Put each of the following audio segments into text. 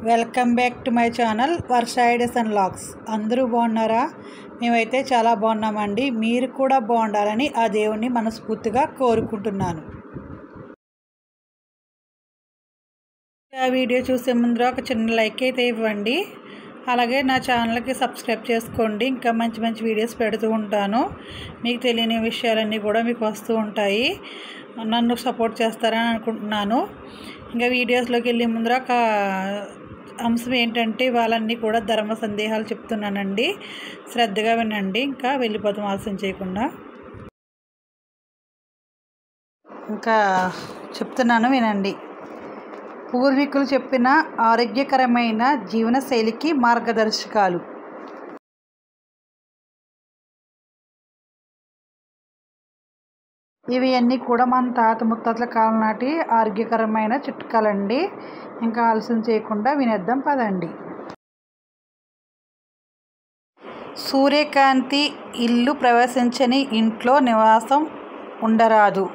Welcome back to my channel Varsha ideas and vlogs. అందరూ బాగున్నారా? మేమైతే చాలా బాగున్నామండి. మీరు కూడా బాగుండాలని ఆ దేవుణ్ణి మనస్ఫూర్తిగా కోరుకుంటున్నాను. ఆ వీడియో చూసే ముందర ఒక చిన్న లైక్ అయితే ఇవ్వండి. అలాగే నా ఛానల్కి సబ్స్క్రైబ్ చేసుకోండి. ఇంకా మంచి మంచి వీడియోస్ పెడుతూ ఉంటాను. మీకు తెలియని విషయాలన్నీ కూడా మీకు వస్తూ ఉంటాయి. నన్ను సపోర్ట్ చేస్తారని అనుకుంటున్నాను. ఇంకా వీడియోస్లోకి వెళ్ళే ముందర ఒక అంశం ఏంటంటే వాళ్ళన్నీ కూడా ధర్మ సందేహాలు చెప్తున్నానండి. శ్రద్ధగా వినండి. ఇంకా వెళ్ళిపోతాం ఆలస్యం చేయకుండా. ఇంకా చెప్తున్నాను వినండి. పూర్వీకులు చెప్పిన ఆరోగ్యకరమైన జీవనశైలికి మార్గదర్శకాలు. ఇవి అన్నీ కూడా మన తాత ముత్తాతల కాలం నాటి ఆరోగ్యకరమైన చిట్కాలండి. ఇంకా ఆలస్యం చేయకుండా వినేద్దాం పదండి. సూర్యకాంతి ఇల్లు ప్రవేశించని ఇంట్లో నివాసం ఉండరాదు.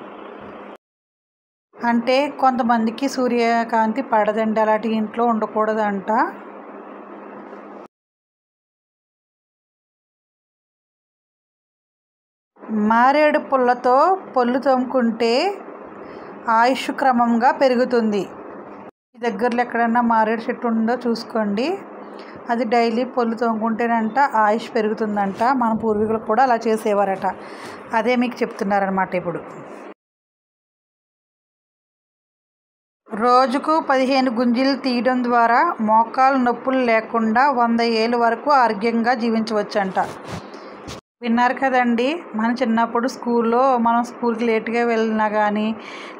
అంటే కొంతమందికి సూర్యకాంతి పడదండి, అలాంటి ఇంట్లో ఉండకూడదంట. మారేడు పుల్లతో పళ్ళు తోముకుంటే ఆయుష్ క్రమంగా పెరుగుతుంది. మీ దగ్గరలో ఎక్కడైనా మారేడు చెట్టు ఉందో చూసుకోండి. అది డైలీ పళ్ళు తోముకుంటేనంట ఆయుష్ పెరుగుతుందంట. మన పూర్వీకులు కూడా అలా చేసేవారట. అదే మీకు చెప్తున్నారనమాట. ఇప్పుడు రోజుకు 15 గుంజీలు తీయడం ద్వారా మోకాలు నొప్పులు లేకుండా 100 ఏళ్ళ వరకు ఆరోగ్యంగా జీవించవచ్చంట. విన్నారు కదండి. మన చిన్నప్పుడు స్కూల్లో మనం స్కూల్కి లేట్గా వెళ్ళినా కానీ,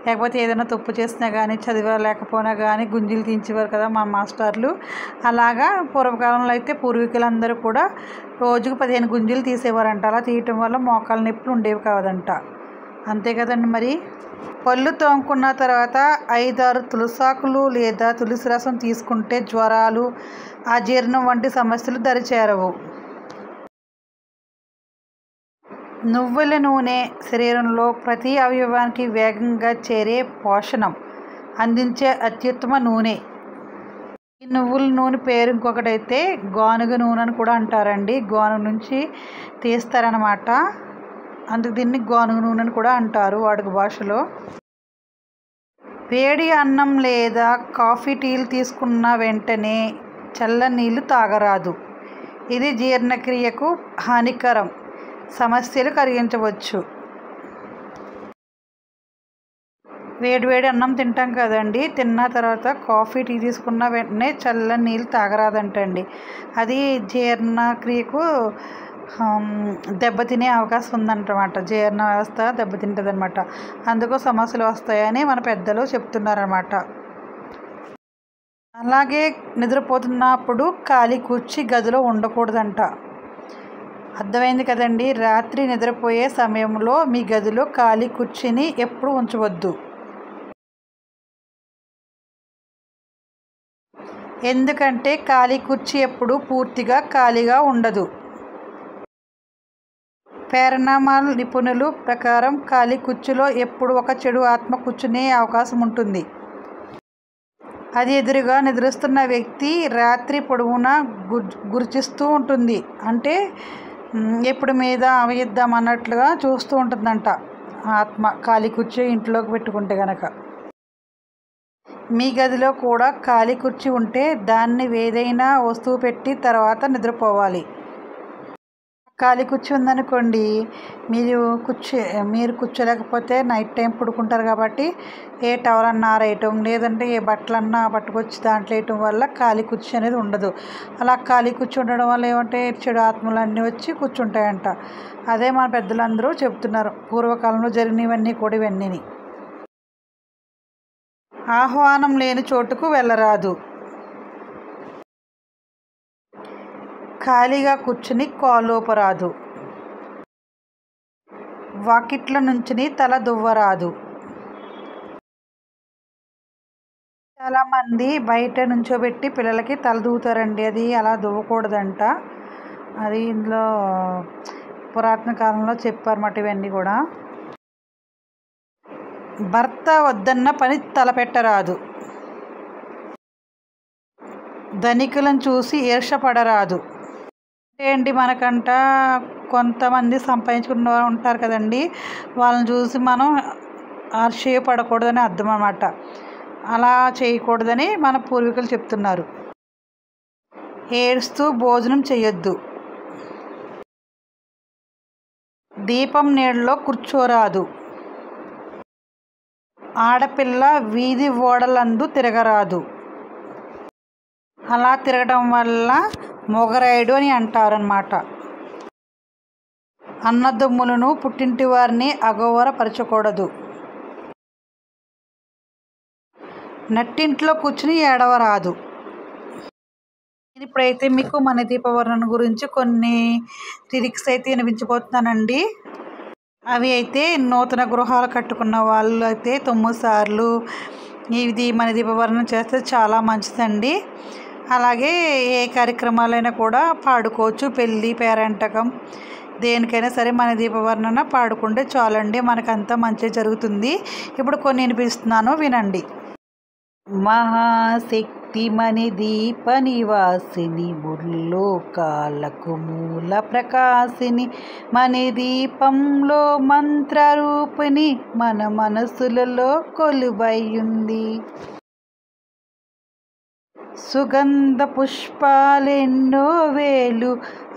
లేకపోతే ఏదైనా తప్పు చేసినా కానీ, చదివలేకపోయినా కానీ గుంజీలు తీయించేవారు కదా మన మాస్టర్లు. అలాగా పూర్వకాలంలో అయితే పూర్వీకులందరూ కూడా రోజుకు 15 గుంజీలు తీసేవారంట. అలా తీయటం వల్ల మోకాలు నొప్పులు ఉండేవి కాదంట. అంతే కదండి. మరి పళ్ళు తోముకున్న తర్వాత 5-6 తులసాకులు లేదా తులసి రసం తీసుకుంటే జ్వరాలు, అజీర్ణం వంటి సమస్యలు దరిచేరవు. నువ్వుల నూనె శరీరంలో ప్రతి అవయవానికి వేగంగా చేరే పోషణం అందించే అత్యుత్తమ నూనె. ఈ నువ్వుల నూనె పేరు ఇంకొకటైతే గానుగ నూనె అని కూడా అంటారండి. గానుగ నుంచి తీస్తారనమాట. అందుకు దీన్ని గానుగ నూనె అని కూడా అంటారు వాడుక భాషలో. వేడి అన్నం లేదా కాఫీ, టీలు తీసుకున్న వెంటనే చల్ల నీళ్ళు తాగరాదు. ఇది జీర్ణక్రియకు హానికరం, సమస్యలు కలిగించవచ్చు. వేడివేడి అన్నం తింటాం కదండి. తిన్న తర్వాత కాఫీ, టీ తీసుకున్న వెంటనే చల్లని నీళ్ళు తాగరాదంటండి. అది జీర్ణక్రియకు దెబ్బతినే అవకాశం ఉందన్నమాట. జీర్ణ వ్యవస్థ దెబ్బతింటుంది అనమాట. అందుకు సమస్యలు వస్తాయని మన పెద్దలు చెప్తున్నారన్నమాట. అలాగే నిద్రపోతున్నప్పుడు ఖాళీ కూర్చి గదిలో ఉండకూడదంట. అర్థమైంది కదండి. రాత్రి నిద్రపోయే సమయంలో మీ గదిలో ఖాళీ కుర్చీని ఎప్పుడు ఉంచవద్దు. ఎందుకంటే ఖాళీ కుర్చీ ఎప్పుడు పూర్తిగా ఖాళీగా ఉండదు. పారానార్మల్ నిపుణుల ప్రకారం ఖాళీ కుర్చీలో ఎప్పుడు ఒక చెడు ఆత్మ కూర్చునే అవకాశం ఉంటుంది. అది ఎదురుగా నిద్రిస్తున్న వ్యక్తి రాత్రి పొడవునా గుర్చిస్తూ ఉంటుంది. అంటే ఎప్పుడు మీద అవయిద్దాం అన్నట్లుగా చూస్తూ ఉంటుందంట ఆత్మ. ఖాళీ కుర్చీ ఇంట్లోకి పెట్టుకుంటే కనుక. మీ గదిలో కూడా ఖాళీ కుర్చీ ఉంటే దాన్ని ఏదైనా వస్తువు పెట్టి తర్వాత నిద్రపోవాలి. ఖాళీ కుర్చీ ఉందనుకోండి, మీరు కూర్చోలేకపోతే నైట్ టైం పడుకుంటారు కాబట్టి ఏ టవల్ అన్నా ఆరేయటం, లేదంటే ఏ బట్టలన్నా పట్టుకొచ్చి దాంట్లో వేయటం వల్ల ఖాళీ కుర్చీ అనేది ఉండదు. అలా ఖాళీ కుర్చీ ఉండడం వల్ల ఏమంటే చెడు ఆత్మలు అన్నీ వచ్చి కూర్చుంటాయంట. అదే మన పెద్దలందరూ చెప్తున్నారు. పూర్వకాలంలో జరిగినవన్నీ కూడా ఇవన్నీ. ఆహ్వానం లేని చోటుకు వెళ్ళరాదు. ఖాళీగా కూర్చుని కాలోపరాదు. వాకిట్ల నుంచి తల దువ్వరాదు. చాలామంది బయట నుంచోబెట్టి పిల్లలకి తల దువ్వుతారండి. అది అలా దువ్వకూడదంట. అది ఇందులో పురాతన కాలంలో చెప్పారన్నమాట ఇవన్నీ కూడా. భర్త వద్దన్న పని తలపెట్టరాదు. ధనికులను చూసి ఈర్ష్యపడరాదు. ఏంటి మనకంట కొంతమంది సంపాదించుకున్న వారు ఉంటారు కదండి, వాళ్ళని చూసి మనం ఆశ్చర్యపడకూడదని అర్థం అన్నమాట. అలా చేయకూడదని మన పూర్వీకులు చెప్తున్నారు. ఏడుస్తూ భోజనం చేయొద్దు. దీపం నీడలో కూర్చోరాదు. ఆడపిల్ల వీధి ఓడలందు తిరగరాదు. అలా తిరగడం వల్ల మొగరాయుడు అని అంటారన్నమాట. అన్నదమ్ములను పుట్టింటి వారిని అగౌరవపరచకూడదు. నట్టింట్లో కూర్చుని ఏడవరాదు. ఇప్పుడైతే మీకు మన దీపవర్ణన గురించి కొన్ని లిరిక్స్ అయితే వినిపించబోతున్నానండి. అవి అయితే నూతన గృహాలు కట్టుకున్న వాళ్ళు అయితే 9 సార్లు ఇది మన దీపవర్ణన చేస్తే చాలా మంచిదండి. అలాగే ఏ కార్యక్రమాలైనా కూడా పాడుకోవచ్చు. పెళ్ళి, పేరంటకం, దేనికైనా సరే మన దీపవర్ణన పాడుకుంటే చాలండి, మనకంతా మంచి జరుగుతుంది. ఇప్పుడు కొన్ని వినిపిస్తున్నాను, వినండి. మహాశక్తి మణి దీప నివాసిని, ముల్లోకాలకు మూల ప్రకాశిని, మణి దీపంలో మంత్రరూపిణి, మన మనసులలో కొలువైయుంది. సుగంధ పుష్పాలెన్నో వేలు,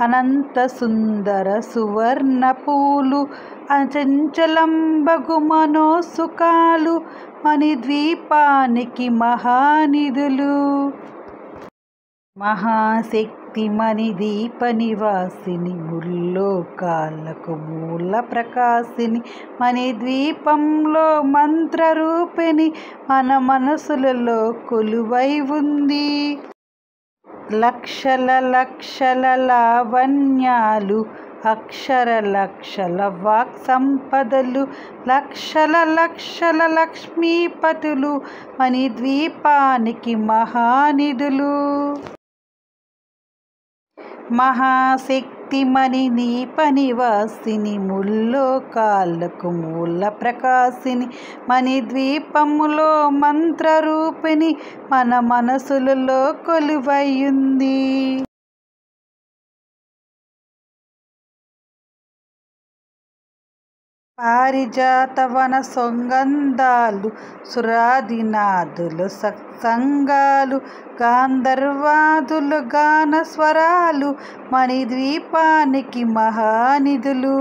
అనంత సుందర సువర్ణ పూలు, అచంచలంబగు మనోసుఖాలు, మణిద్వీపానికి మహానిధులు. మహాశక్తి మణి దీప నివాసిని, ముల్లోకాలకు మూల ప్రకాశిని, మణిద్వీపంలో మంత్రరూపిణి, మన మనసులలో కొలువై ఉంది. లక్షల లక్షల లావణ్యాలు, అక్షర లక్షల వాక్ సంపదలు, లక్షల లక్షల లక్ష్మీపతులు, మణిద్వీపానికి మహానిధులు. మహాశక్తి మణి దీప నివాసిని, ముల్లోకాలకు మూల ప్రకాశిని, మణిద్వీపములో మంత్రరూపిణి, మన మనసులలో కొలువైయుంది. పారిజాతవన సొంగంధాలు, సురాదినాదులు సత్సంగాలు, గాంధర్వాదులు గాన స్వరాలు, మణిద్వీపానికి మహానిధులు.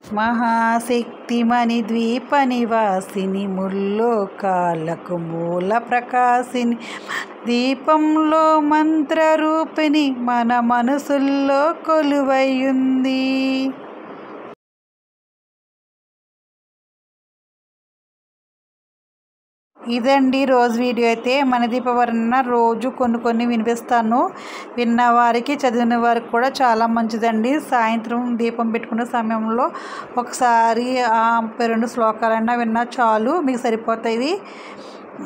మహాశక్తి మణి ద్వీప నివాసిని, ముల్లోకాలకు మూల ప్రకాశిని, దీపంలో మంత్రరూపిణి, మన మనసుల్లో కొలువైయుంది. ఇదండి రోజు వీడియో అయితే. మన దీపవర్ణన రోజు కొన్ని వినిపిస్తాను. విన్నవారికి, చదివిన వారికి కూడా చాలా మంచిదండి. సాయంత్రం దీపం పెట్టుకునే సమయంలో ఒకసారి 32 శ్లోకాలైనా విన్నా చాలు, మీకు సరిపోతాయి.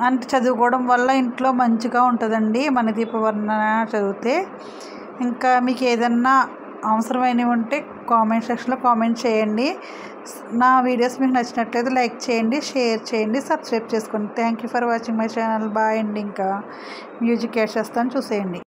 అంటే చదువుకోవడం వల్ల ఇంట్లో మంచిగా ఉంటుందండి మన దీపవర్ణన చదివితే. ఇంకా మీకు ఏదన్నా అవసరమైనవి ఉంటే కామెంట్ సెక్షన్లో కామెంట్ చేయండి. నా వీడియోస్ మీకు నచ్చినట్లయితే లైక్ చేయండి, షేర్ చేయండి, సబ్స్క్రైబ్ చేసుకోండి. Thank you for watching my channel. Bye అండి. ఇంకా మ్యూజిక్ యాడ్ చేస్తాను, చూసేయండి.